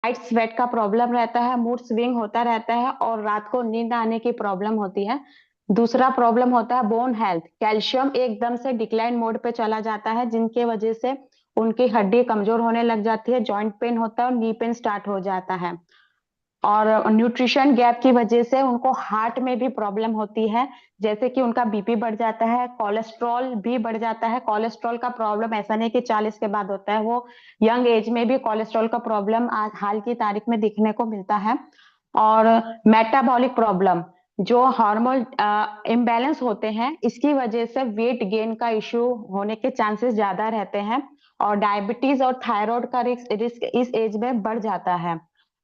Night sweat का problem रहता है, मूड स्विंग होता रहता है और रात को नींद आने की प्रॉब्लम होती है। दूसरा प्रॉब्लम होता है बोन हेल्थ, कैल्शियम एकदम से डिक्लाइन मोड पे चला जाता है, जिनके वजह से उनकी हड्डी कमजोर होने लग जाती है, जॉइंट पेन होता है और नी पेन स्टार्ट हो जाता है। और न्यूट्रिशन गैप की वजह से उनको हार्ट में भी प्रॉब्लम होती है, जैसे कि उनका बीपी बढ़ जाता है, कोलेस्ट्रॉल भी बढ़ जाता है। कोलेस्ट्रॉल का प्रॉब्लम ऐसा नहीं कि 40 के बाद होता है, वो यंग एज में भी कोलेस्ट्रॉल का प्रॉब्लम आज हाल की तारीख में दिखने को मिलता है। और मेटाबॉलिक प्रॉब्लम, जो हार्मोन इम्बैलेंस होते हैं, इसकी वजह से वेट गेन का इश्यू होने के चांसेस ज्यादा रहते हैं। और डायबिटीज और थायराइड का रिस्क इस एज में बढ़ जाता है।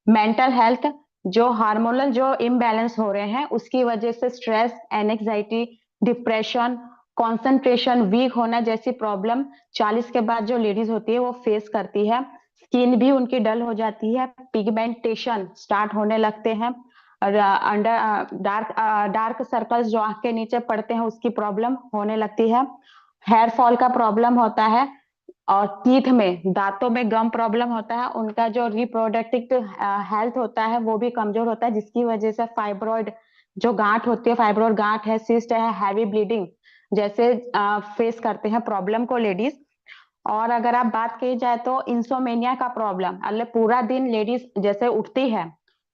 मेंटल हेल्थ, जो हार्मोनल जो इम्बैलेंस हो रहे हैं उसकी वजह से stress, anxiety, depression, concentration weak होना जैसी प्रॉब्लम 40 के बाद जो लेडीज होती है वो फेस करती है। स्किन भी उनकी डल हो जाती है, पिगमेंटेशन स्टार्ट होने लगते हैं, और अंडर डार्क डार्क सर्कल्स जो आंख के नीचे पड़ते हैं उसकी प्रॉब्लम होने लगती है। हेयर फॉल का प्रॉब्लम होता है, और टीथ में, दांतों में गम प्रॉब्लम होता है। उनका जो रिप्रोडक्टिव हेल्थ होता है वो भी कमजोर होता है, जिसकी वजह से फाइब्रॉइड जो गांठ होती है, फाइब्रॉइड गांठ है, सिस्ट है, हैवी ब्लीडिंग जैसे फेस करते हैं प्रॉब्लम को लेडीज। और अगर आप बात की जाए तो इंसोमेनिया का प्रॉब्लम, मतलब पूरा दिन लेडीज जैसे उठती है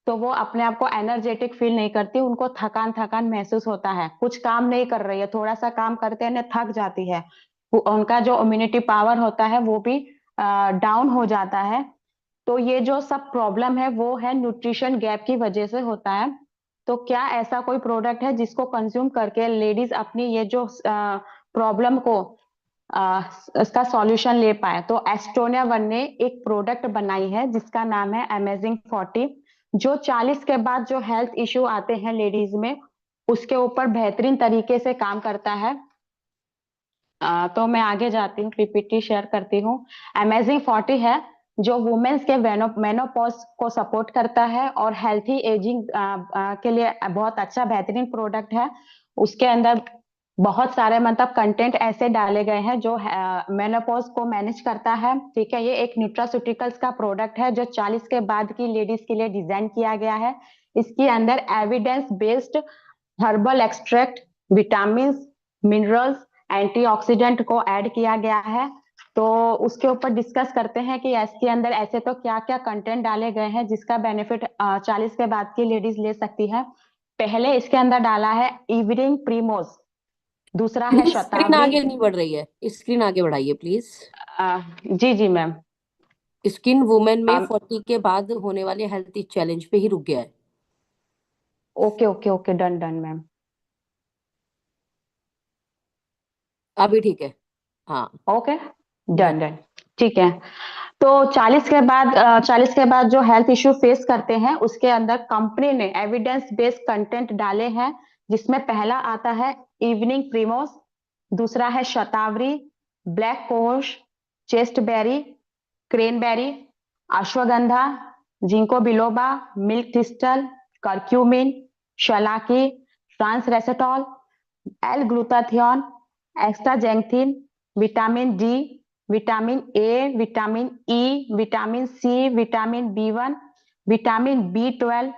तो वो अपने आप को एनर्जेटिक फील नहीं करती, उनको थकान थकान महसूस होता है, कुछ काम नहीं कर रही है, थोड़ा सा काम करते हैं थक जाती है। उनका जो इम्यूनिटी पावर होता है वो भी डाउन हो जाता है। तो ये जो सब प्रॉब्लम है वो है न्यूट्रिशन गैप की वजह से होता है। तो क्या ऐसा कोई प्रोडक्ट है जिसको कंज्यूम करके लेडीज अपनी ये जो प्रॉब्लम को इसका सॉल्यूशन ले पाए? तो एस्टोनिया वन ने एक प्रोडक्ट बनाई है जिसका नाम है अमेजिंग 40, जो 40 के बाद जो हेल्थ इश्यू आते हैं लेडीज में उसके ऊपर बेहतरीन तरीके से काम करता है। तो मैं आगे जाती हूँ, पीपीटी शेयर करती हूँ। अमेजिंग 40 है जो वुमेन्स के मेनोपॉज को सपोर्ट करता है और हेल्थी एजिंग के लिए बहुत अच्छा बेहतरीन प्रोडक्ट है। उसके अंदर बहुत सारे मतलब कंटेंट ऐसे डाले गए हैं जो मेनोपॉज को मैनेज करता है। ठीक है, ये एक न्यूट्रास्यूटिकल्स का प्रोडक्ट है जो 40 के बाद की लेडीज के लिए डिजाइन किया गया है। इसके अंदर evidence based herbal extract, vitamin, minerals, antioxidant को ऐड किया गया है। तो उसके ऊपर डिस्कस करते हैं कि इसके अंदर ऐसे तो क्या क्या कंटेंट डाले गए हैं जिसका बेनिफिट 40 के बाद की लेडीज ले सकती है। पहले इसके अंदर डाला है इवनिंग प्रीमोज, दूसरा है प्लीज स्क्रीन शतावरी। आगे नहीं बढ़ रही है, स्क्रीन आगे बढ़ाइए प्लीज। जी जी मैम। स्किन वुमेन में 40 के बाद होने वाले हेल्थ चैलेंज पे ही रुक गया है। Okay okay okay, done done ma'am. अभी ठीक है। हाँ। ओके, हम्म। डन डन, ठीक है। तो 40 के बाद जो हेल्थ इश्यू फेस करते हैं उसके अंदर कंपनी ने एविडेंस बेस्ड कंटेंट डाले हैं, जिसमें पहला आता है इवनिंग प्रीमोस, दूसरा है shatavari, black cohosh, chasteberry, cranberry, ashwagandha, ginkgo biloba, milk thistle, curcumin, shallaki, trans resveratrol, L glutathione, astaxanthin, vitamin D, vitamin A, vitamin E, vitamin C, vitamin B 1, vitamin B 12,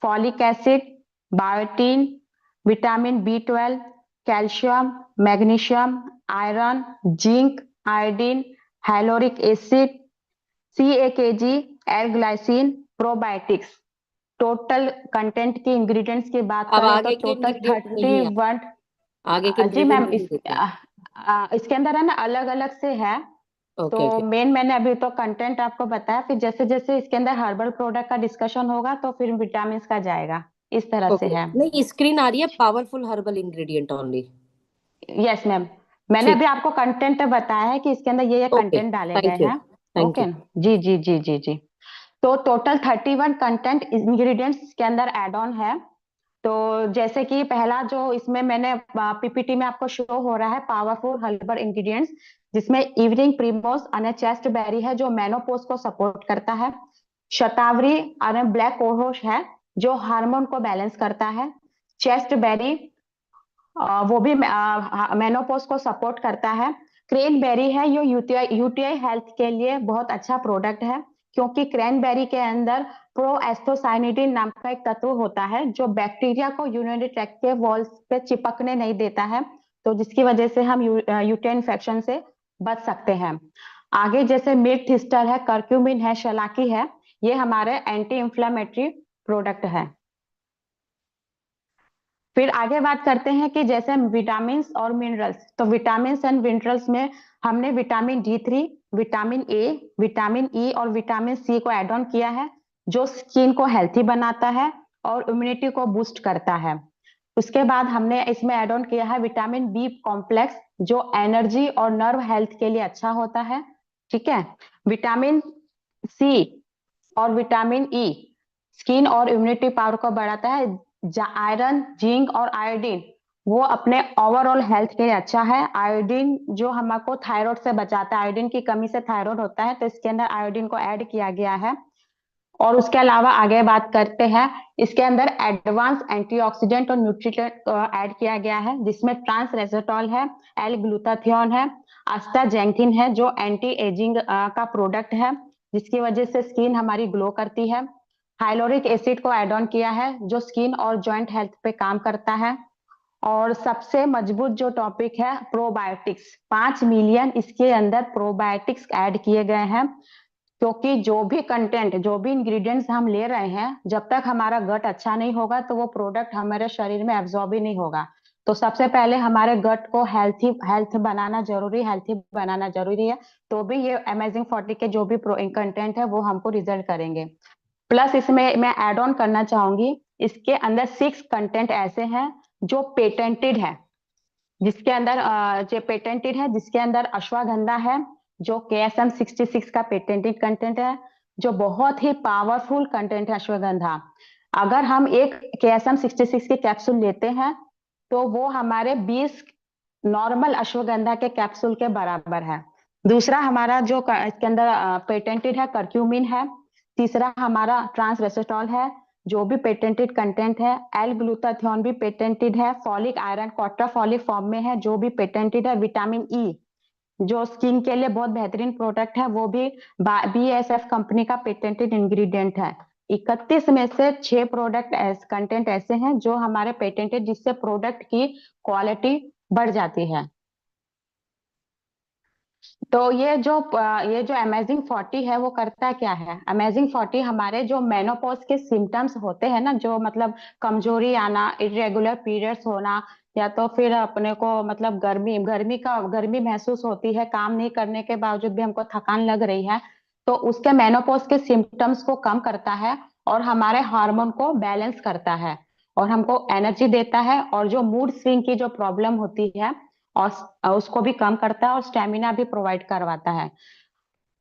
folic acid, biotin, vitamin B 12, calcium, magnesium, iron, zinc, iodine, hyaluronic acid, CAKG, L glycine, probiotics. Total content की ingredients की बात अब करें तो आगे के total ingredient नहीं thirty है, वन आगे के जी इंग्रेडिएंट मैम, नहीं देखे। इसके अंदर है ना अलग अलग से है। तो ओके ओके। मेन मैंने अभी तो कंटेंट आपको बताया, फिर जैसे जैसे इसके अंदर हर्बल प्रोडक्ट का डिस्कशन होगा तो फिर विटामिन का जाएगा, इस तरह से ओके, है। नहीं स्क्रीन आ रही है powerful herbal ingredient only. Yes ma'am, मैंने ठीक। अभी आपको कंटेंट बताया है कि इसके अंदर ये ओके, कंटेंट डाले गए थैंक यू हैं। Thank okay, you. जी जी जी जी जी। तो टोटल 31 कंटेंट इंग्रेडिएंट्स के अंदर एड ऑन है। तो जैसे कि पहला जो इसमें मैंने पीपीटी में आपको शो हो रहा है, पावरफुल हर्बल इंग्रेडिएंट्स, जिसमें इवनिंग प्रीमोस अने चेस्ट बेरी है जो मेनोपोज को सपोर्ट करता है, शतावरी अने ब्लैक कोहोश है जो हार्मोन को बैलेंस करता है, चेस्ट बेरी वो भी मेनोपोज को सपोर्ट करता है, क्रेन बेरी है, ये यूटीआई यूटीआई हेल्थ के लिए बहुत अच्छा प्रोडक्ट है, क्योंकि क्रैनबेरी के अंदर प्रोएस्थोसाइनिडिन नाम का एक तत्व होता है जो बैक्टीरिया को यूरिनरी ट्रैक्ट के वॉल्स पे चिपकने नहीं देता है, तो जिसकी वजह से हम यूरिन इन्फेक्शन से बच सकते हैं। आगे जैसे मिल्क थिस्टर है, करक्यूमिन है, शलाकी है, ये हमारे एंटी इंफ्लेमेटरी प्रोडक्ट है। फिर आगे बात करते हैं कि जैसे विटामिन और मिनरल्स, तो विटामिन एंड मिनरल्स में हमने vitamin D3, vitamin A, vitamin ई और विटामिन सी को एड ऑन किया है, जो स्किन को हेल्थी बनाता है और इम्यूनिटी को बूस्ट करता है। उसके बाद हमने इसमें एड ऑन किया है विटामिन बी कॉम्प्लेक्स, जो एनर्जी और नर्व हेल्थ के लिए अच्छा होता है। ठीक है। विटामिन सी और विटामिन ई स्किन और इम्यूनिटी पावर को बढ़ाता है। आयरन, जिंक और आयोडीन वो अपने ओवरऑल हेल्थ के लिए अच्छा है। आयोडीन जो हमको थायराइड से बचाता है, आयोडीन की कमी से थायराइड होता है, तो इसके अंदर आयोडीन को ऐड किया गया है। और उसके अलावा आगे बात करते हैं, इसके अंदर एडवांस एंटीऑक्सीडेंट और न्यूट्रिएंट ऐड किया गया है, जिसमें ट्रांस रेसेटॉल है, एल ग्लूटाथियोन है, आस्टाजेंथिन है, जो एंटी एजिंग का प्रोडक्ट है, जिसकी वजह से स्किन हमारी ग्लो करती है। हाइलोरिक एसिड को एड ऑन किया है, जो स्किन और जॉइंट हेल्थ पे काम करता है। और सबसे मजबूत जो टॉपिक है प्रोबायोटिक्स, 5 मिलियन इसके अंदर प्रोबायोटिक्स ऐड किए गए हैं, क्योंकि जो भी कंटेंट, जो भी इंग्रेडिएंट्स हम ले रहे हैं, जब तक हमारा गट अच्छा नहीं होगा तो वो प्रोडक्ट हमारे शरीर में एब्जॉर्ब ही नहीं होगा। तो सबसे पहले हमारे गट को हेल्थ बनाना जरूरी, हेल्थी बनाना जरूरी है, तो भी ये अमेजिंग 40 के जो भी कंटेंट है वो हमको रिजल्ट करेंगे। प्लस इसमें मैं ऐड ऑन करना चाहूंगी, इसके अंदर 6 कंटेंट ऐसे हैं जो पेटेंटेड है, जिसके अंदर जो पेटेंटेड है, जिसके अंदर अश्वगंधा है, जो KSM-66 का पेटेंटेड कंटेंट है, जो बहुत ही पावरफुल कंटेंट है अश्वगंधा। अगर हम एक KSM-66 की कैप्सूल लेते हैं तो वो हमारे 20 नॉर्मल अश्वगंधा के कैप्सूल के बराबर है। दूसरा हमारा जो इसके अंदर पेटेंटेड है करक्यूमिन है। तीसरा हमारा ट्रांस रेसेटॉल है, जो भी पेटेंटेड कंटेंट है। एल ग्लूटाथियोन भी पेटेंटेड है। फॉलिक आयरन क्वाड्राफॉलिक फॉर्म में है, जो भी पेटेंटेड है। विटामिन ई जो स्किन के लिए बहुत बेहतरीन प्रोडक्ट है, वो भी BASF कंपनी का पेटेंटेड इंग्रेडिएंट है। 31 में से 6 प्रोडक्ट कंटेंट ऐसे हैं जो हमारे पेटेंटेड, जिससे प्रोडक्ट की क्वालिटी बढ़ जाती है। तो ये जो अमेजिंग 40 है वो करता क्या है? अमेजिंग 40 हमारे जो मेनोपॉज के सिम्टम्स होते हैं ना, जो मतलब कमजोरी आना, इरेगुलर पीरियड्स होना, या तो फिर अपने को मतलब गर्मी महसूस होती है, काम नहीं करने के बावजूद भी हमको थकान लग रही है, तो उसके मेनोपॉज के सिम्टम्स को कम करता है और हमारे हार्मोन को बैलेंस करता है और हमको एनर्जी देता है, और जो मूड स्विंग की जो प्रॉब्लम होती है और उसको भी कम करता है और स्टेमिना भी प्रोवाइड करवाता है।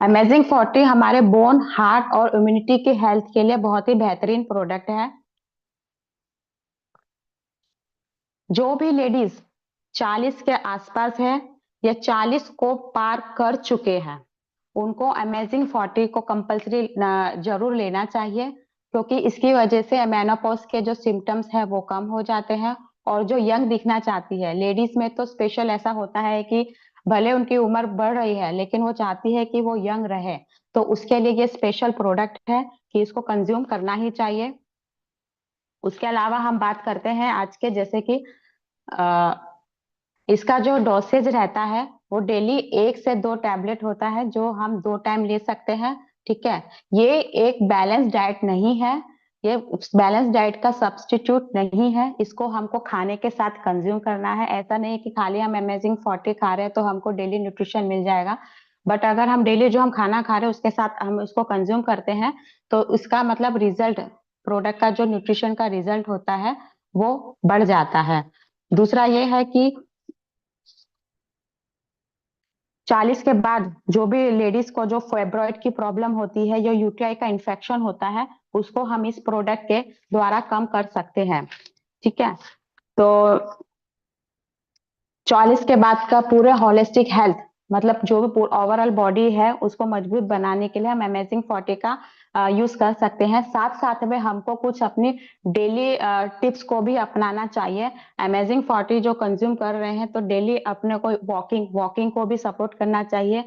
अमेजिंग 40 हमारे बोन, हार्ट और इम्यूनिटी की हेल्थ के लिए बहुत ही बेहतरीन प्रोडक्ट है। जो भी लेडीज 40 के आसपास है या 40 को पार कर चुके हैं, उनको अमेजिंग 40 को कंपल्सरी जरूर लेना चाहिए, क्योंकि इसकी वजह से मेनोपॉज के जो सिम्टम्स है वो कम हो जाते हैं। और जो यंग दिखना चाहती है लेडीज में, तो स्पेशल ऐसा होता है कि भले उनकी उम्र बढ़ रही है लेकिन वो चाहती है कि वो यंग रहे, तो उसके लिए ये स्पेशल प्रोडक्ट है कि इसको कंज्यूम करना ही चाहिए। उसके अलावा हम बात करते हैं आज के, जैसे कि अ, इसका जो डोसेज रहता है वो डेली 1 से 2 टैबलेट होता है, जो हम 2 टाइम ले सकते हैं। ठीक है। ये एक बैलेंस डाइट नहीं है, ये बैलेंस डाइट का सब्स्टिट्यूट नहीं है। इसको हमको खाने के साथ कंज्यूम करना है। ऐसा नहीं है कि खाली हम अमेजिंग 40 खा रहे हैं तो हमको डेली न्यूट्रिशन मिल जाएगा, बट अगर हम डेली जो हम खाना खा रहे हैं उसके साथ हम उसको कंज्यूम करते हैं, तो इसका मतलब रिजल्ट, प्रोडक्ट का जो न्यूट्रिशन का रिजल्ट होता है वो बढ़ जाता है। दूसरा ये है कि 40 के बाद जो भी लेडीज को जो फाइब्रॉइड की प्रॉब्लम होती है, जो UTI का इन्फेक्शन होता है, उसको हम इस प्रोडक्ट के द्वारा कम कर सकते हैं। ठीक है। तो 40 के बाद का पूरे होलिस्टिक हेल्थ, मतलब जो भी ओवरऑल बॉडी है उसको मजबूत बनाने के लिए हम अमेजिंग 40 का यूज कर सकते हैं। साथ साथ में हमको कुछ अपनी डेली टिप्स को भी अपनाना चाहिए। अमेजिंग 40 जो कंज्यूम कर रहे हैं तो डेली अपने को वॉकिंग वॉकिंग को भी सपोर्ट करना चाहिए।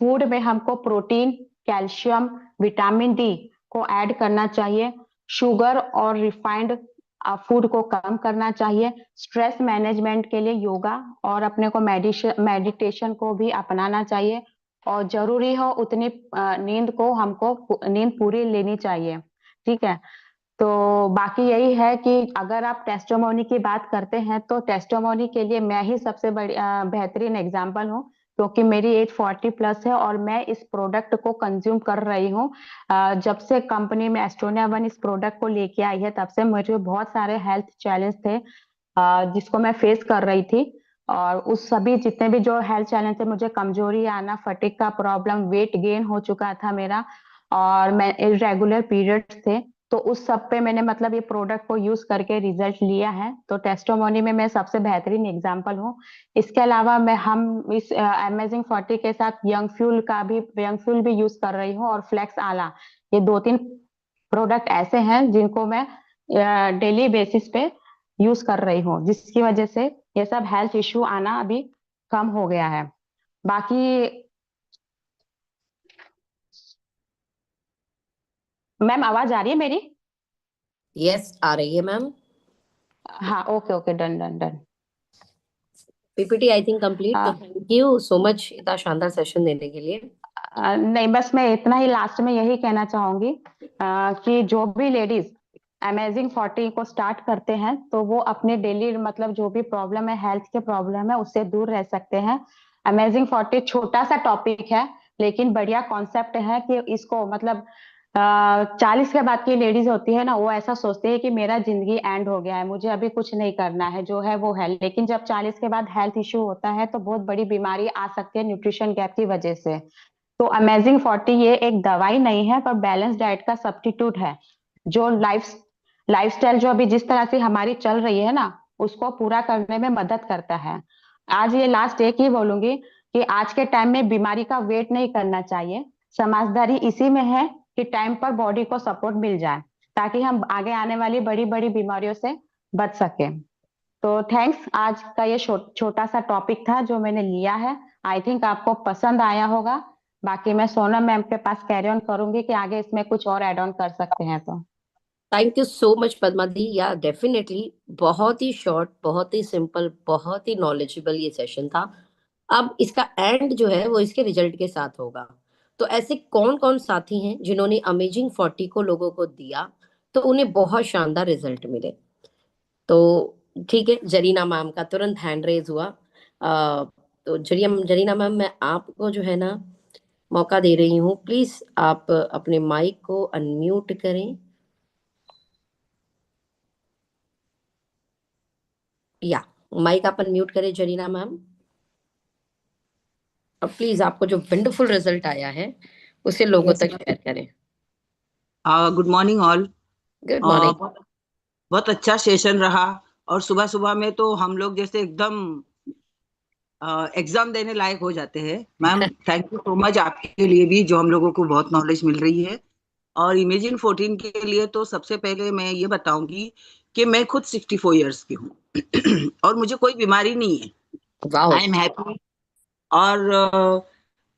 फूड में हमको प्रोटीन, कैल्शियम, विटामिन डी को ऐड करना चाहिए, शुगर और रिफाइंड फूड को कम करना चाहिए, स्ट्रेस मैनेजमेंट के लिए योगा और अपने को मेडिटेशन को भी अपनाना चाहिए, और जरूरी हो उतनी नींद को हमको नींद पूरी लेनी चाहिए। ठीक है। तो बाकी यही है कि अगर आप टेस्टिमोनी की बात करते हैं तो टेस्टिमोनी के लिए मैं ही सबसे बड़ी बेहतरीन एग्जांपल हूँ, क्योंकि मेरी एज 40+ है और मैं इस प्रोडक्ट को कंज्यूम कर रही हूँ। जब से कंपनी में एस्टोनिया वन इस प्रोडक्ट को लेके आई है तब से मुझे बहुत सारे हेल्थ चैलेंज थे जिसको मैं फेस कर रही थी। और उस सभी जितने भी जो हेल्थ चैलेंज थे, मुझे कमजोरी आना, फटीग का प्रॉब्लम, वेट गेन हो चुका था मेरा, और मैं इरेगुलर पीरियड्स थे, तो उस सब पे मैंने मतलब ये प्रोडक्ट को यूज करके रिजल्ट लिया है। तो टेस्टिमोनी में मैं सबसे बेहतरीन एग्जांपल हूँ। इसके अलावा मैं हम इस अमेजिंग 40 के साथ यंग फ्यूल भी यूज कर रही हूँ, और फ्लेक्स आला। ये 2-3 प्रोडक्ट ऐसे हैं जिनको मैं डेली बेसिस पे यूज कर रही हूँ, जिसकी वजह से ये सब हेल्थ इश्यू आना अभी कम हो गया है। बाकी मैम आवाज आ रही है मेरी? यस, आ रही है मैम। हाँ, okay okay, done done done. PPT I think complete, तो थैंक यू सो मच इतना शानदार सेशन देने के लिए। नहीं, बस मैं इतना ही लास्ट में यही कहना चाहूंगी कि जो भी लेडीज अमेजिंग 40 को स्टार्ट करते हैं तो वो अपने डेली मतलब जो भी प्रॉब्लम है, हेल्थ के प्रॉब्लम है, उससे दूर रह सकते हैं। अमेजिंग 40 छोटा सा टॉपिक है लेकिन बढ़िया कॉन्सेप्ट है कि इसको मतलब 40 के बाद की लेडीज होती है ना, वो ऐसा सोचती है कि मेरा जिंदगी एंड हो गया है, मुझे अभी कुछ नहीं करना है, जो है वो है। लेकिन जब 40 के बाद हेल्थ इश्यू होता है तो बहुत बड़ी बीमारी आ सकती है न्यूट्रिशन गैप की वजह से। तो अमेजिंग 40 ये एक दवाई नहीं है पर बैलेंस डाइट का सब्स्टिट्यूट है, जो लाइफस्टाइल जो अभी जिस तरह से हमारी चल रही है ना, उसको पूरा करने में मदद करता है। आज ये लास्ट एक ही बोलूंगी कि आज के टाइम में बीमारी का वेट नहीं करना चाहिए। समझदारी इसी में है कि टाइम पर बॉडी को सपोर्ट मिल जाए, ताकि हम आगे आने वाली बड़ी बड़ी बीमारियों से बच सके। तो थैंक्स, आज का ये छोटा सा टॉपिक था जो मैंने लिया है। आई थिंक आपको पसंद आया होगा। बाकी मैं सोनम मैम के पास कैरी ऑन करूंगी कि आगे इसमें कुछ और ऐड ऑन कर सकते हैं तो। Thank you so much Padma di, या डेफिनेटली बहुत ही शॉर्ट, बहुत ही सिंपल, बहुत ही नॉलेजेबल ये सेशन था। अब इसका एंड जो है वो इसके रिजल्ट के साथ होगा। तो ऐसे कौन कौन साथी हैं जिन्होंने अमेजिंग 40 को लोगों को दिया तो उन्हें बहुत शानदार रिजल्ट मिले? तो ठीक है, जरीना मैम का तुरंत हैंड रेज हुआ। तो जरीना मैम, मैं आपको जो है ना मौका दे रही हूँ, प्लीज आप अपने माइक को अनम्यूट करें। या माइक आप अनम्यूट करें जरीना मैम। और प्लीज आपको जो वंडरफुल रिजल्ट आया है उसे लोगों यस तक शेयर करें। Good morning all. Good morning. बहुत बहुत अच्छा सेशन रहा। और सुबह सुबह में तो हम लोग जैसे एकदम एग्जाम देने लायक हो जाते हैं। Ma'am thank you so much, आपके लिए भी जो हम लोगों को बहुत नॉलेज मिल रही है। और इमेजिन 14 के लिए तो सबसे पहले मैं ये बताऊंगी कि मैं खुद 64 ईयर्स की हूँ और मुझे कोई बीमारी नहीं है। वाओ। I am happy. और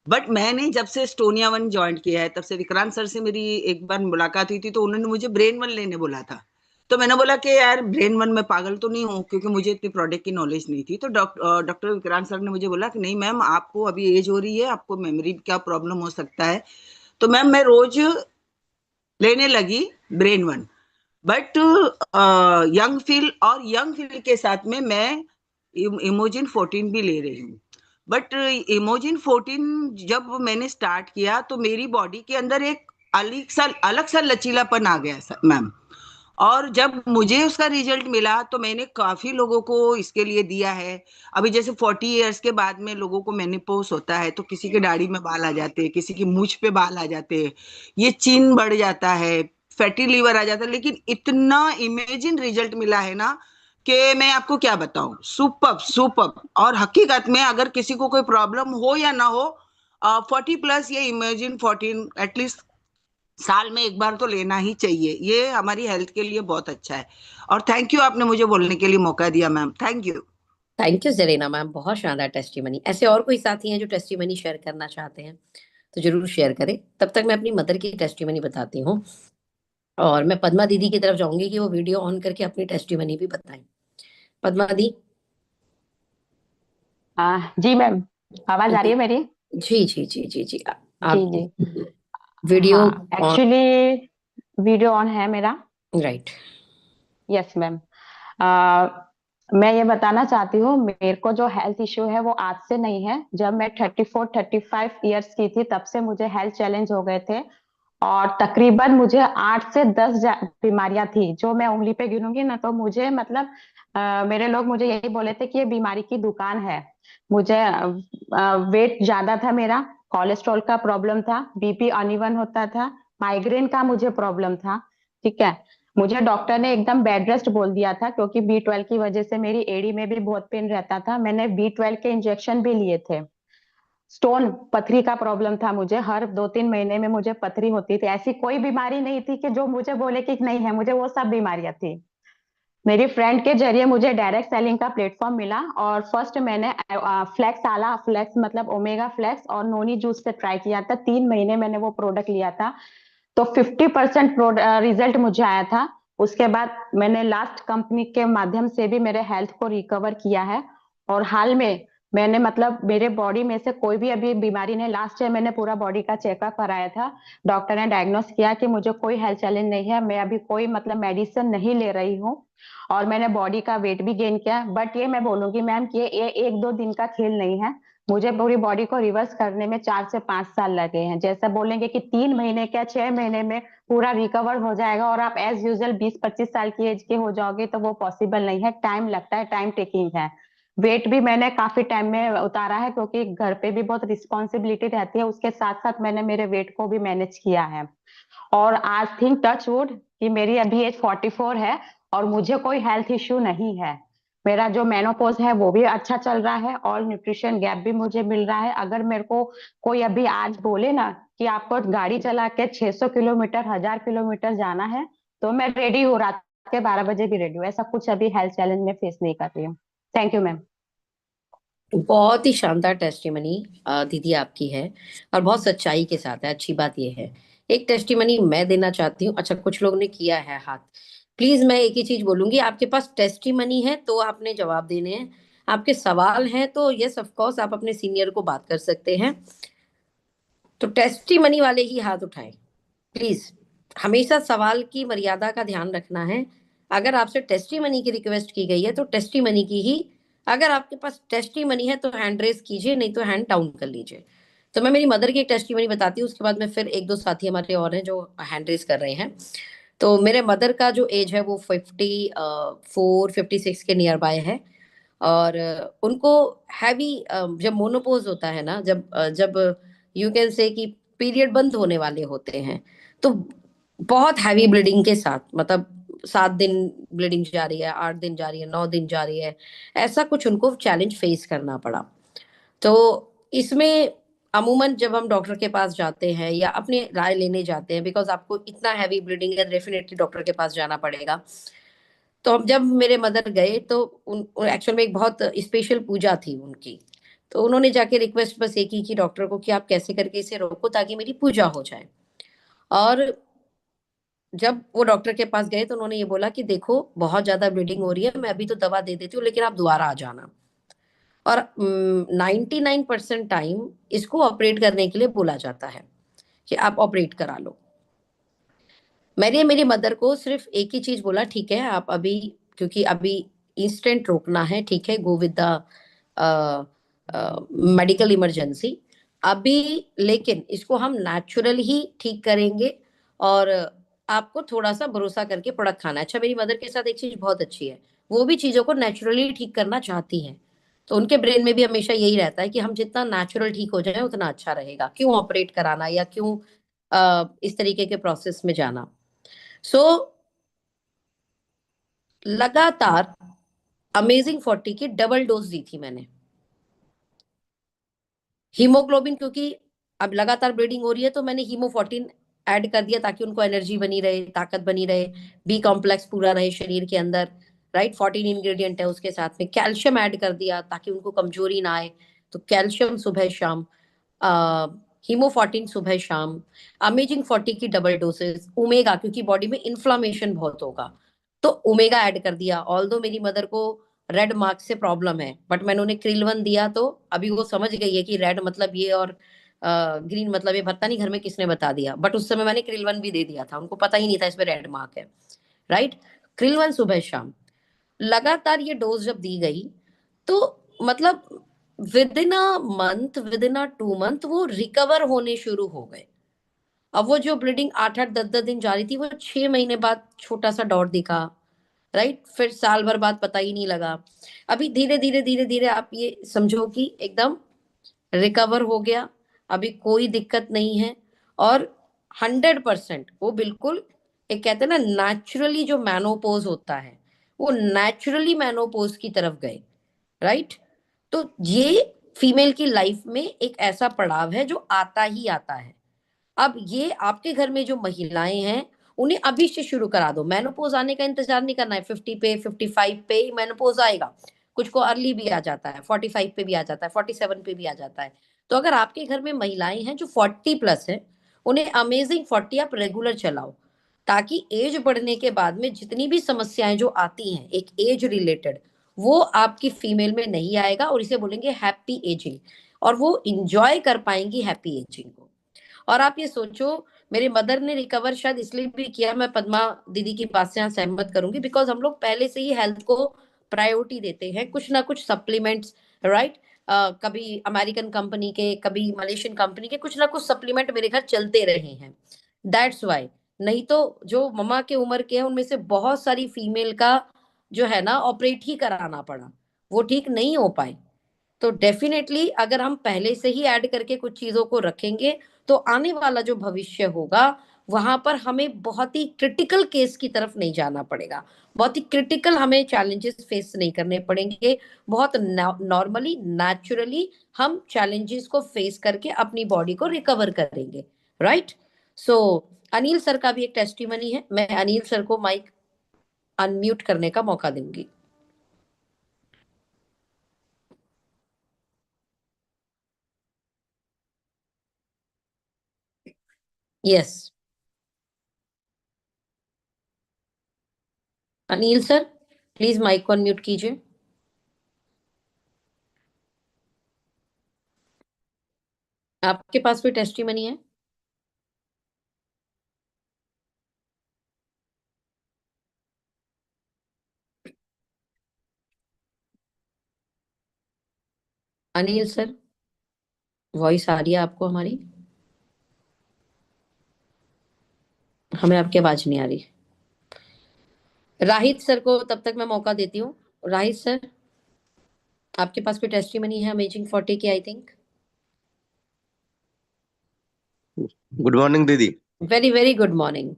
बट मैंने जब से स्टोनिया वन ज्वाइन किया है तब से विक्रांत सर से मेरी एक बार मुलाकात हुई थी, तो उन्होंने मुझे ब्रेन वन लेने बोला था। तो मैंने बोला कि यार ब्रेन वन में पागल तो नहीं हूँ, क्योंकि मुझे इतनी प्रोडक्ट की नॉलेज नहीं थी। तो डॉक्टर विक्रांत सर ने मुझे बोला कि नहीं मैम, आपको अभी एज हो रही है, आपको मेमोरी का प्रॉब्लम हो सकता है। तो मैम मैं रोज लेने लगी brain one. But young feel के साथ में मैं इमोजिन 14 भी ले रही हूँ। बट इमोजिन 14 जब मैंने स्टार्ट किया तो मेरी बॉडी के अंदर एक अलग सा लचीलापन आ गया मैम। और जब मुझे उसका रिजल्ट मिला तो मैंने काफी लोगों को इसके लिए दिया है। अभी जैसे 40 इयर्स के बाद में लोगों को मेनोपॉज होता है तो किसी के दाढ़ी में बाल आ जाते हैं, किसी की मूछ पे बाल आ जाते हैं, ये चीन बढ़ जाता है, फैटी लीवर आ जाता है। लेकिन इतना इमेजिन रिजल्ट मिला है ना कि मैं आपको क्या बताऊं, सुपर सुपर। और हकीकत में अगर किसी को कोई प्रॉब्लम हो या ना हो, 40+ ये इमेजिन 14 एटलीस्ट साल में एक बार तो लेना ही चाहिए। ये हमारी हेल्थ के लिए बहुत अच्छा है। और थैंक यू, आपने मुझे बोलने के लिए मौका दिया ma'am, thank you. Thank you Zarina ma'am, बहुत शानदार टेस्टिमनी। ऐसे और कोई साथी हैं जो टेस्टिमनी शेयर करना चाहते हैं? तो जरूर शेयर करें। तब तक मैं अपनी मदर की टेस्टिमनी बताती हूँ, और मैं पद्मा दीदी की तरफ जाऊंगी कि वो वीडियो ऑन करके अपनी टेस्टिमनी भी बताएं। पद्मा दी। जी मैम, आवाज आ रही है मेरी? जी जी जी जी जी, जी आप जी। वीडियो हाँ, ऑन। एक्चुअली वीडियो ऑन है मेरा। राइट। Yes ma'am. मैं ये बताना चाहती हूँ, मेरे को जो हेल्थ इश्यू है वो आज से नहीं है। जब मैं 34-35 ईयर्स की थी, तब से मुझे हेल्थ चैलेंज हो गए थे। और तकरीबन मुझे 8 से 10 बीमारियां थी, जो मैं उंगली पे गिनूंगी ना तो मुझे मतलब मेरे लोग मुझे यही बोले थे कि ये बीमारी की दुकान है। मुझे वेट ज्यादा था मेरा, कोलेस्ट्रॉल का प्रॉब्लम था, बीपी अनइवन होता था, माइग्रेन का मुझे प्रॉब्लम था। ठीक है। मुझे डॉक्टर ने एकदम बेड रेस्ट बोल दिया था, क्योंकि B12 की वजह से मेरी एड़ी में भी बहुत पेन रहता था। मैंने B12 के इंजेक्शन भी लिए थे। स्टोन पथरी का प्रॉब्लम था मुझे, हर 2-3 महीने में मुझे पथरी होती थी। ऐसी कोई बीमारी नहीं थी कि जो मुझे बोले कि नहीं है, मुझे वो सब बीमारियां थी। मेरी फ्रेंड के जरिए मुझे डायरेक्ट सेलिंग का प्लेटफॉर्म मिला, और फर्स्ट मैंने फ्लेक्स आला, फ्लेक्स मतलब ओमेगा फ्लेक्स और नोनी जूस से ट्राई किया था। 3 महीने मैंने वो प्रोडक्ट लिया था, तो 50% रिजल्ट मुझे आया था। उसके बाद मैंने लास्ट कंपनी के माध्यम से भी मेरे हेल्थ को रिकवर किया है। और हाल में मैंने मतलब मेरे बॉडी में से कोई भी अभी बीमारी नहीं। लास्ट ईयर मैंने पूरा बॉडी का चेकअप कराया था। डॉक्टर ने डायग्नोस किया कि मुझे कोई हेल्थ चैलेंज नहीं है, मैं अभी कोई मतलब मेडिसिन नहीं ले रही हूँ। और मैंने बॉडी का वेट भी गेन किया। बट ये मैं बोलूंगी मैम कि ये 1-2 दिन का खेल नहीं है। मुझे पूरी बॉडी को रिवर्स करने में 4 से 5 साल लगे हैं। जैसे बोलेंगे कि 3 महीने क्या 6 महीने में पूरा रिकवर हो जाएगा और आप एज यूजल 20-25 साल की एज के हो जाओगे, तो वो पॉसिबल नहीं है। टाइम लगता है, टाइम टेकिंग है। वेट भी मैंने काफी टाइम में उतारा है, क्योंकि घर पे भी बहुत रिस्पॉन्सिबिलिटी रहती है। उसके साथ साथ मैंने मेरे वेट को भी मैनेज किया है। और आज थिंक टच वुड कि मेरी अभी एज 44 है, और मुझे कोई हेल्थ इश्यू नहीं है। मेरा जो मेनोपॉज है वो भी अच्छा चल रहा है, और न्यूट्रिशन गैप भी मुझे मिल रहा है। अगर मेरे को कोई अभी आज बोले ना कि आपको गाड़ी चला के 600 किलोमीटर 1000 किलोमीटर जाना है, तो मैं रेडी हूँ, रात के 12 बजे भी रेडी हूँ। ऐसा कुछ अभी हेल्थ चैलेंज में फेस नहीं कर रही हूँ। Thank you ma'am. बहुत ही शानदार टेस्टिमनी दीदी आपकी है, और बहुत सच्चाई के साथ है। अच्छी बात यह है। एक टेस्टिमनी मैं देना चाहती हूँ। अच्छा, कुछ लोगों ने किया है हाथ। प्लीज मैं एक ही चीज बोलूंगी, आपके पास टेस्टिमनी है तो आपने जवाब देने हैं। आपके सवाल हैं तो यस ऑफ कोर्स आप अपने सीनियर को बात कर सकते हैं। तो टेस्टिमनी वाले ही हाथ उठाएं प्लीज। हमेशा सवाल की मर्यादा का ध्यान रखना है। अगर आपसे टेस्टिमनी की रिक्वेस्ट की गई है तो टेस्टिमनी की ही। अगर आपके पास टेस्टिमनी है तो हैंड रेस कीजिए, नहीं तो हैंड डाउन कर लीजिए। तो मैं मेरी मदर की एक टेस्टिमनी बताती हूँ, उसके बाद में फिर एक दो साथी हमारे और हैं जो हैंड रेस कर रहे हैं। तो मेरे मदर का जो एज है वो 54-56 के नियर बाय है। और उनको हैवी, जब मोनोपोज होता है ना, जब यू कैन से कि पीरियड बंद होने वाले होते हैं, तो बहुत हैवी ब्लीडिंग के साथ, मतलब 7 दिन ब्लीडिंग जा रही है, 8 दिन जा रही है, 9 दिन जा रही है, ऐसा कुछ उनको चैलेंज फेस करना पड़ा। तो इसमें अमूमन जब हम डॉक्टर के पास जाते हैं या अपनी राय लेने जाते हैं, बिकॉज आपको इतना हैवी ब्लीडिंग है, डेफिनेटली डॉक्टर के पास जाना पड़ेगा। तो हम जब मेरे मदर गए तो उन एक्चुअल में एक बहुत स्पेशल पूजा थी उनकी। तो उन्होंने जाके रिक्वेस्ट बस एक ही की डॉक्टर को कि आप कैसे करके इसे रोको ताकि मेरी पूजा हो जाए। और जब वो डॉक्टर के पास गए तो उन्होंने ये बोला कि देखो बहुत ज्यादा ब्लीडिंग हो रही है, मैं अभी तो दवा दे देती हूँ लेकिन आप दोबारा आ जाना। और 99% टाइम इसको ऑपरेट करने के लिए बोला जाता है कि आप ऑपरेट करा लो। मैंने मेरी मदर को सिर्फ एक ही चीज बोला, ठीक है आप अभी, क्योंकि अभी इंस्टेंट रोकना है, ठीक है, go with the medical emergency अभी, लेकिन इसको हम नेचुरल ही ठीक करेंगे। और आपको थोड़ा सा भरोसा करके प्रोडक्ट खाना है। अच्छा, मेरी मदर के साथ एक चीज बहुत अच्छी है, वो भी चीजों को नेचुरली ठीक करना चाहती हैं। तो उनके ब्रेन में भी हमेशा यही रहता है कि हम जितना नेचुरल ठीक हो जाए उतना अच्छा रहेगा, क्यों ऑपरेट कराना या क्यों इस तरीके के प्रोसेस में जाना। सो लगातार अमेजिंग 40 की डबल डोज दी थी मैंने। हीमोग्लोबिन, क्योंकि अब लगातार ब्लीडिंग हो रही है तो मैंने हीमो 14 ऐड कर दिया ताकि उनको एनर्जी बनी रहे, ताकत बनी रहे, बी कॉम्प्लेक्स पूरा रहे शरीर के अंदर। राइट, 14 इंग्रेडिएंट है उसके साथ में। कैल्शियम ऐड कर दिया ताकि उनको कमजोरी ना आए, तो कैल्शियम सुबह शाम। हीमो 14 सुबह शाम, अमेजिंग 40 की डबल डोसेस, ओमेगा क्योंकि बॉडी में इन्फ्लामेशन बहुत होगा तो ओमेगा ऐड कर दिया। ऑल दो मेरी मदर को रेड मार्क से प्रॉब्लम है बट मैंने उन्हें क्रिल 1 दिया तो अभी वो समझ गई है कि रेड मतलब ये और ग्रीन मतलब ये, पता नहीं घर में किसने बता दिया, बट उस समय मैंने क्रिल 1 भी दे दिया था, उनको पता ही नहीं था इसमें रेड मार्क है। राइट, क्रिल 1 सुबह शाम लगातार ये डोज जब दी गई तो मतलब with in a month, with in a 2 month वो रिकवर होने शुरू हो गए। अब वो जो ब्लीडिंग 8-8 10-10 दिन जा रही थी वो 6 महीने बाद छोटा सा डॉट दिखा। राइट, फिर साल भर बाद पता ही नहीं लगा। अभी धीरे धीरे धीरे धीरे आप ये समझो कि एकदम रिकवर हो गया, अभी कोई दिक्कत नहीं है। और 100% वो बिल्कुल, एक कहते हैं ना नेचुरली जो मैनोपोज होता है वो नेचुरली मैनोपोज की तरफ गए। राइट, तो ये फीमेल की लाइफ में एक ऐसा पड़ाव है जो आता ही आता है। अब ये आपके घर में जो महिलाएं हैं उन्हें अभी से शुरू करा दो, मेनोपॉज आने का इंतजार नहीं करना है। 50 पे 55 पे मेनोपॉज आएगा, कुछ को अर्ली भी आ जाता है, 45 पे भी आ जाता है, 47 पे भी आ जाता है। तो अगर आपके घर में महिलाएं हैं जो 40+ है, उन्हें अमेजिंग 40 आप रेगुलर चलाओ, ताकि एज बढ़ने के बाद में जितनी भी समस्याएं जो आती हैं एक एज रिलेटेड, वो आपकी फीमेल में नहीं आएगा और इसे बोलेंगे हैप्पी एजिंग, और वो इंजॉय कर पाएंगी हैप्पी एजिंग को। और आप ये सोचो, मेरे मदर ने रिकवर शायद इसलिए भी किया, मैं पद्मा दीदी की बात से यहाँ सहमत करूंगी, बिकॉज हम लोग पहले से ही हेल्थ को प्रायोरिटी देते हैं, कुछ ना कुछ सप्लीमेंट्स। राइट, कभी अमेरिकन कंपनी के, कभी मलेशियन कंपनी के, कुछ ना कुछ सप्लीमेंट मेरे घर चलते रहे हैं। That's why. नहीं तो जो ममा के उम्र के हैं उनमें से बहुत सारी फीमेल का जो है ना ऑपरेट ही कराना पड़ा, वो ठीक नहीं हो पाए। तो डेफिनेटली अगर हम पहले से ही ऐड करके कुछ चीजों को रखेंगे तो आने वाला जो भविष्य होगा वहां पर हमें बहुत ही क्रिटिकल केस की तरफ नहीं जाना पड़ेगा, बहुत ही क्रिटिकल हमें चैलेंजेस फेस नहीं करने पड़ेंगे। बहुत नॉर्मली नेचुरली हम चैलेंजेस को फेस करके अपनी बॉडी को रिकवर करेंगे। राइट, सो अनिल सर का भी एक टेस्टिमनी है, मैं अनिल सर को माइक अनम्यूट करने का मौका दूंगी। Yes, Anil sir please mic को अनम्यूट कीजिए। आपके पास कोई टेस्टिमनी है? अनिल सर, वॉइस आ रही है आपको हमारी? हमें आपकी आवाज नहीं आ रही। राहित सर को तब तक मैं मौका देती हूँ। राहित सर, आपके पास कोई टेस्टिमनी है अमेजिंग 40 की? I think. गुड मॉर्निंग दीदी। Very very good morning.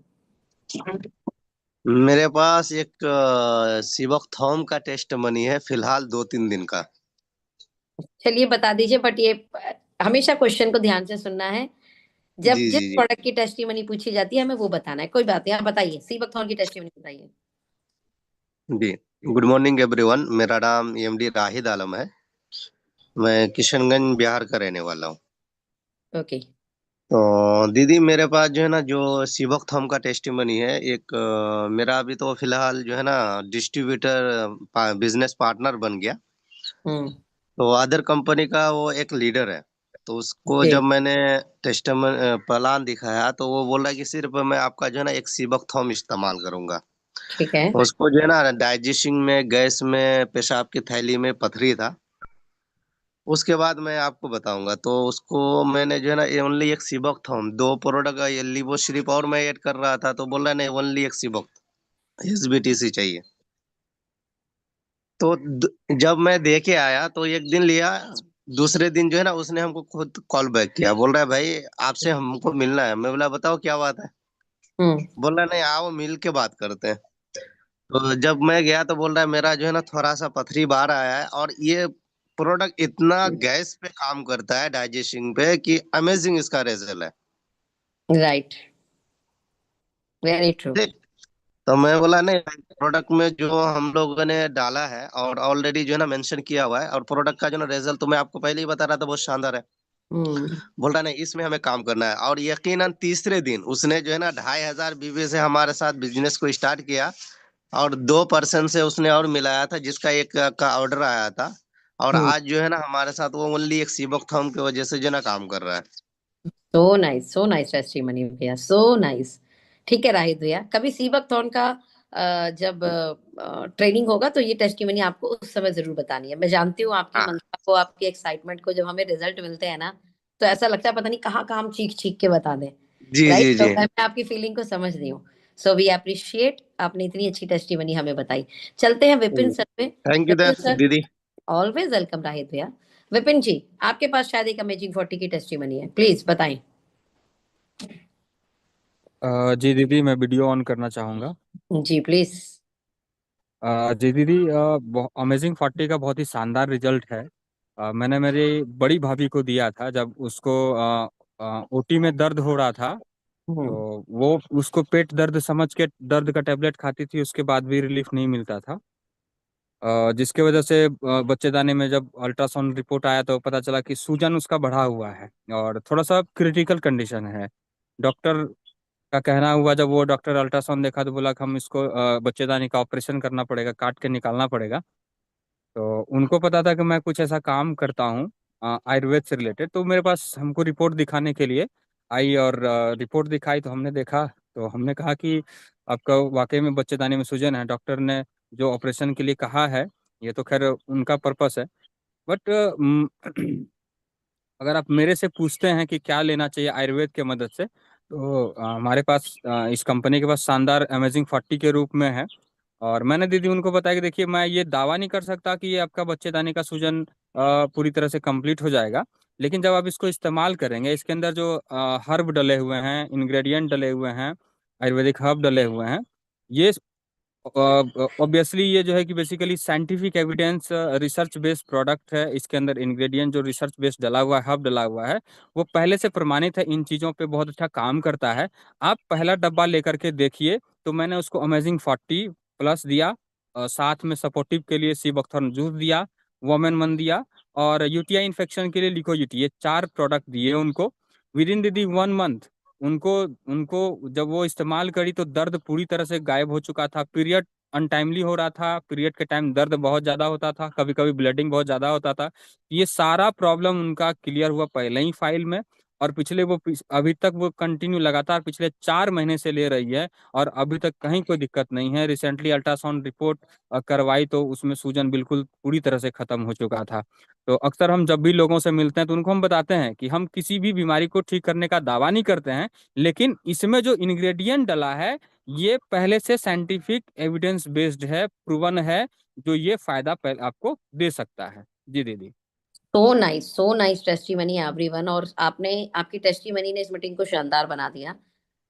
मेरे पास एक सिवक थॉम का टेस्ट मनी है, फिलहाल 2-3 दिन का। चलिए बता दीजिए, बट ये हमेशा क्वेश्चन को ध्यान से सुनना है। जब जी जिस जी जी प्रोडक्ट की टेस्टिमनी पूछी जाती है हमें वो बताना है, कोई बात नहीं, आप बताइए, सी बकथॉर्न की टेस्टिमनी बताइए। जी। गुड मॉर्निंग एवरीवन, मेरा नाम एमडी राहिद आलम है। मैं किशनगंज बिहार का रहने वाला हूँ। ओके। तो दीदी मेरे पास जो है ना, जो सिवक थॉम का टेस्टिमनी है, एक मेरा अभी तो फिलहाल जो है ना डिस्ट्रीब्यूटर बिजनेस पार्टनर बन गया। हम्म। तो अदर कंपनी का वो एक लीडर है। तो उसको ओके। जब मैंने प्लान दिखाया तो वो बोला कि सिर्फ मैं आपका जो है ना एक सीबक थॉम इस्तेमाल करूंगा। ठीक है। उसको जो है ना डाइजेस्टिंग में, गैस में, पेशाब की थैली में पथरी था। उसके बाद मैं आपको बताऊंगा। तो उसको मैंने जो है ना ओनली एक सीबक थॉम, 2 प्रोडक्ट ये लिवोसिरिप और मैं ऐड कर रहा था, तो बोल रहा नहीं ओनली एक सीबक एसबीटीसी चाहिए। तो जब मैं दे के आया तो एक दिन लिया, दूसरे दिन जो है ना उसने हमको खुद कॉल बैक किया, बोल रहा है भाई आपसे हमको मिलना है। मैं बोला बताओ क्या बात है। हम्म। बोल रहा नहीं आओ मिल के बात करते हैं। तो जब मैं गया तो बोल रहा है मेरा जो है ना थोड़ा सा पथरी बाहर आया है, और ये प्रोडक्ट इतना गैस पे काम करता है, डाइजेशन पे, कि अमेजिंग इसका रिजल्ट है। Right, very true. ठीक। तो मैं बोला नहीं, प्रोडक्ट में जो हम लोगों ने डाला है और ऑलरेडी जो है ना मेंशन किया हुआ है, और प्रोडक्ट का जो ना रिजल्ट तो मैं आपको पहले ही बता रहा था बहुत शानदार है। बोल रहा नहीं इसमें हमें काम करना है। और यकीनन तीसरे दिन उसने जो है ना 2,500 बीवी से हमारे साथ बिजनेस को स्टार्ट किया। और 2 पर्सन से उसने और मिलाया था जिसका एक का ऑर्डर आया था। और आज जो है ना हमारे साथ वो ओनली एक सीबक थॉम की वजह से जो है ना काम कर रहा है। सो नाइस टेस्टिमनी भैया, सो नाइस। ठीक है राहित भैया, कभी सीबक थॉर्न का जब ट्रेनिंग होगा तो ये टेस्टिमनी आपको उस समय जरूर बतानी है। मैं जानती हूँ आपकी हाँ मनसा को, आपकी एक्साइटमेंट को। जब हमें रिजल्ट मिलते हैं ना तो ऐसा लगता है पता नहीं कहाँ कहाँ हम चीख चीख के बता दें। जी राइट, जी तो जी। मैं आपकी फीलिंग को समझ रही हूँ। सो वी अप्रिशिएट, आपने इतनी अच्छी टेस्टिमनी हमें बताई। चलते हैं विपिन सर पे। थैंक यू विपिन सर, दीदी। ऑलवेज वेलकम राहित भैया। विपिन जी, आपके पास शायद एक अमेजिंग 40 की टेस्टिमनी है, प्लीज बताएं। जी दीदी, मैं वीडियो ऑन करना चाहूँगा। जी प्लीज। जी दीदी, अमेजिंग 40 का बहुत ही शानदार रिजल्ट है। मैंने मेरी बड़ी भाभी को दिया था जब उसको ओटी में दर्द हो रहा था। तो हम्म। वो उसको पेट दर्द समझ के दर्द का टेबलेट खाती थी, उसके बाद भी रिलीफ नहीं मिलता था। जिसके वजह से बच्चेदानी में जब अल्ट्रासाउंड रिपोर्ट आया तो पता चला कि सूजन उसका बढ़ा हुआ है और थोड़ा सा क्रिटिकल कंडीशन है। डॉक्टर का कहना हुआ, जब वो डॉक्टर अल्ट्रासाउंड देखा तो बोला कि हम इसको बच्चेदानी का ऑपरेशन करना पड़ेगा, काट के निकालना पड़ेगा। तो उनको पता था कि मैं कुछ ऐसा काम करता हूँ आयुर्वेद से रिलेटेड, तो मेरे पास हमको रिपोर्ट दिखाने के लिए आई। और रिपोर्ट दिखाई तो हमने देखा, तो हमने कहा कि आपका वाकई में बच्चेदानी में सूजन है। डॉक्टर ने जो ऑपरेशन के लिए कहा है, ये तो खैर उनका पर्पस है। बट अगर आप मेरे से पूछते हैं कि क्या लेना चाहिए आयुर्वेद के मदद से, तो हमारे पास इस कंपनी के पास शानदार अमेजिंग 40 के रूप में है। और मैंने दीदी उनको बताया कि देखिए, मैं ये दावा नहीं कर सकता कि ये आपका बच्चेदानी का सूजन पूरी तरह से कंप्लीट हो जाएगा। लेकिन जब आप इसको इस्तेमाल करेंगे, इसके अंदर जो हर्ब डले हुए हैं, इंग्रेडिएंट डले हुए हैं, आयुर्वेदिक हर्ब डले हुए हैं, ये ऑब्वियसली ये जो है कि basically scientific evidence research based product है। इसके अंदर इंग्रेडिएंट जो रिसर्च बेस्ड डला हुआ है, हब डला हुआ है, वो पहले से प्रमाणित है, इन चीज़ों पे बहुत अच्छा काम करता है। आप पहला डब्बा लेकर के देखिए। तो मैंने उसको अमेजिंग 40 प्लस दिया, साथ में सपोर्टिव के लिए सीबकथॉर्न जूस दिया, वोमेन मन दिया, और यूटीआई इन्फेक्शन के लिए लिकोयूटी, ये 4 प्रोडक्ट दिए उनको। विद इन दीदी 1 मंथ उनको उनको जब वो इस्तेमाल करी तो दर्द पूरी तरह से गायब हो चुका था। पीरियड अनटाइमली हो रहा था, पीरियड के टाइम दर्द बहुत ज्यादा होता था, कभी कभी ब्लीडिंग बहुत ज्यादा होता था। ये सारा प्रॉब्लम उनका क्लियर हुआ पहले ही फाइल में। और अभी तक वो कंटिन्यू लगातार पिछले 4 महीने से ले रही है, और अभी तक कहीं कोई दिक्कत नहीं है। रिसेंटली अल्ट्रासाउंड रिपोर्ट करवाई तो उसमें सूजन बिल्कुल पूरी तरह से खत्म हो चुका था। तो अक्सर हम जब भी लोगों से मिलते हैं तो उनको हम बताते हैं कि हम किसी भी बीमारी को ठीक करने का दावा नहीं करते हैं, लेकिन इसमें जो इंग्रेडिएंट डला है ये पहले से साइंटिफिक एविडेंस बेस्ड है, प्रूवन है, जो ये फायदा पहले आपको दे सकता है। जी दीदी। So nice testimony everyone. और आपने, आपकी टेस्टिमनी ने इस मीटिंग को शानदार बना दिया।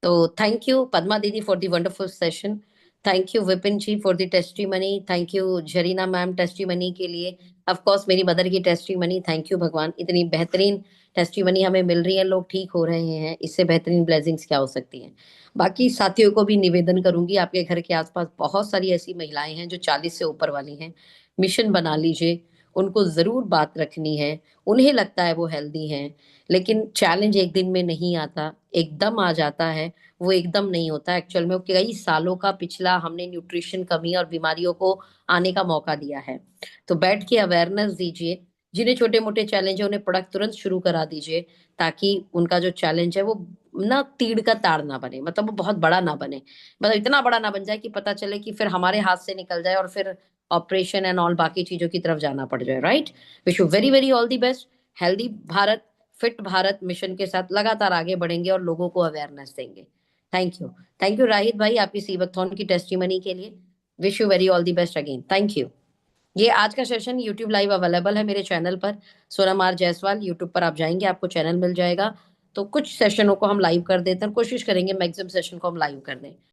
तो थैंक यू पद्मा दीदी for the wonderful session. Thank you Vipin ji for the testimony. Thank you Zarina ma'am testimony के लिए। ऑफ कोर्स मेरी मदर की टेस्टिमनी। थैंक यू भगवान, इतनी बेहतरीन टेस्टिमनी हमें मिल रही है, लोग ठीक हो रहे हैं, इससे बेहतरीन ब्लेसिंग्स क्या हो सकती हैं। बाकी साथियों को भी निवेदन करूंगी, आपके घर के आसपास बहुत सारी ऐसी महिलाएं हैं जो 40 से ऊपर वाली हैं, मिशन बना लीजिए, उनको जरूर बात रखनी है। उन्हें लगता है वो हेल्दी हैं, लेकिन चैलेंज एक दिन में नहीं आता, एकदम आ जाता है। वो एकदम नहीं होता एक्चुअल में, वो कई सालों का पिछला हमने न्यूट्रिशन कमी और बीमारियों को आने का मौका दिया है। तो बैठ के अवेयरनेस दीजिए, जिन्हें छोटे मोटे चैलेंज है उन्हें प्रोडक्ट तुरंत शुरू करा दीजिए, ताकि उनका जो चैलेंज है वो ना तीड़ का ताड़ ना बने, मतलब वो बहुत बड़ा ना बने, मतलब इतना बड़ा ना बन जाए कि पता चले कि फिर हमारे हाथ से निकल जाए और फिर ऑपरेशन एंड ऑल बाकी चीजों की तरफ जाना पड़ जाए। Right, wish you very very all the best. Healthy Bharat, fit Bharat mission के साथ लगातार आगे बढ़ेंगे और लोगों को अवेयरनेस देंगे। Thank you. थैंक यू राहित भाई आपकी सीबकथॉन की टेस्टिमनी के लिए। Wish you very all the best again, thank you. ये आज का सेशन यूट्यूब लाइव अवेलेबल है मेरे चैनल पर, सोनम आर जायसवाल। यूट्यूब पर आप जाएंगे आपको चैनल मिल जाएगा। तो कुछ सेशनों को हम लाइव कर देते हैं, कोशिश करेंगे मैक्सिमम सेशन को हम लाइव कर दें।